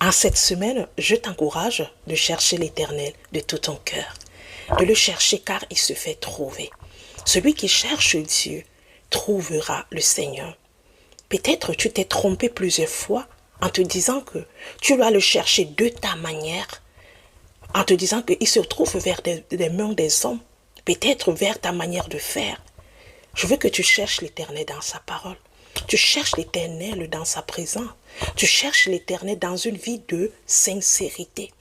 En cette semaine, je t'encourage de chercher l'Éternel de tout ton cœur. De le chercher car il se fait trouver. Celui qui cherche Dieu trouvera le Seigneur. Peut-être tu t'es trompé plusieurs fois en te disant que tu dois le chercher de ta manière, en te disant qu'il se trouve vers des mains des hommes, peut-être vers ta manière de faire. Je veux que tu cherches l'Éternel dans sa parole. Tu cherches l'Éternel dans sa présence. Tu cherches l'Éternel dans une vie de sincérité,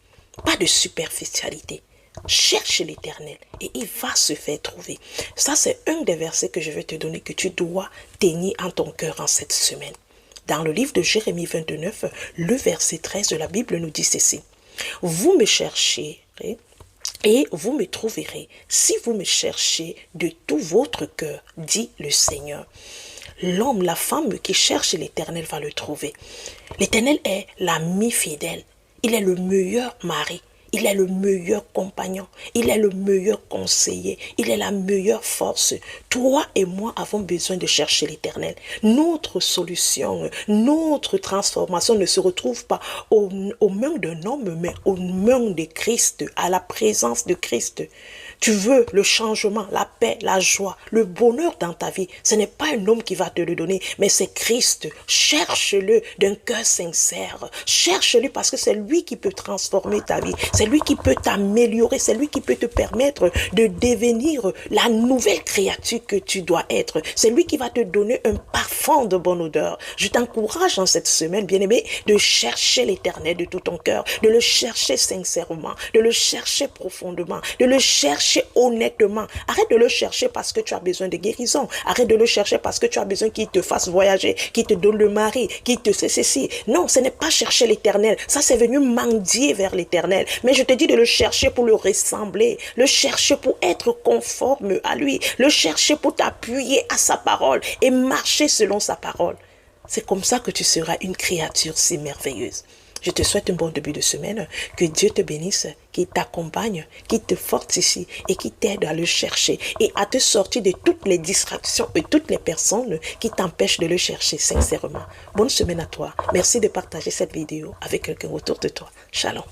pas de superficialité. Cherche l'Éternel et il va se faire trouver. Ça, c'est un des versets que je vais te donner que tu dois tenir en ton cœur en cette semaine. Dans le livre de Jérémie 29, le verset 13 de la Bible nous dit ceci. Vous me chercherez et vous me trouverez si vous me cherchez de tout votre cœur, dit le Seigneur. L'homme, la femme qui cherche l'Éternel va le trouver. L'Éternel est l'ami fidèle. Il est le meilleur mari. Il est le meilleur compagnon. Il est le meilleur conseiller. Il est la meilleure force. Toi et moi avons besoin de chercher l'Éternel. Notre solution, notre transformation ne se retrouve pas aux mains d'un homme, mais aux mains de Christ, à la présence de Christ. Tu veux le changement, la paix, la joie, le bonheur dans ta vie. Ce n'est pas un homme qui va te le donner, mais c'est Christ. Cherche-le d'un cœur sincère. Cherche-le parce que c'est lui qui peut transformer ta vie. C'est lui qui peut t'améliorer. C'est lui qui peut te permettre de devenir la nouvelle créature que tu dois être. C'est lui qui va te donner un parfum de bonne odeur. Je t'encourage en cette semaine, bien-aimé, de chercher l'Éternel de tout ton cœur, de le chercher sincèrement, de le chercher profondément, de le chercher honnêtement. Arrête de le chercher parce que tu as besoin de guérison. Arrête de le chercher parce que tu as besoin qu'il te fasse voyager, qu'il te donne le mari, qu'il te fait ceci. Non, ce n'est pas chercher l'Éternel. Ça, c'est venu mendier vers l'Éternel. Mais je te dis de le chercher pour le ressembler, le chercher pour être conforme à lui, le chercher pour t'appuyer à sa parole et marcher selon sa parole. C'est comme ça que tu seras une créature si merveilleuse. Je te souhaite un bon début de semaine. Que Dieu te bénisse, qu'il t'accompagne, qu'il te fortifie et qu'il t'aide à le chercher et à te sortir de toutes les distractions et toutes les personnes qui t'empêchent de le chercher sincèrement. Bonne semaine à toi. Merci de partager cette vidéo avec quelqu'un autour de toi. Shalom.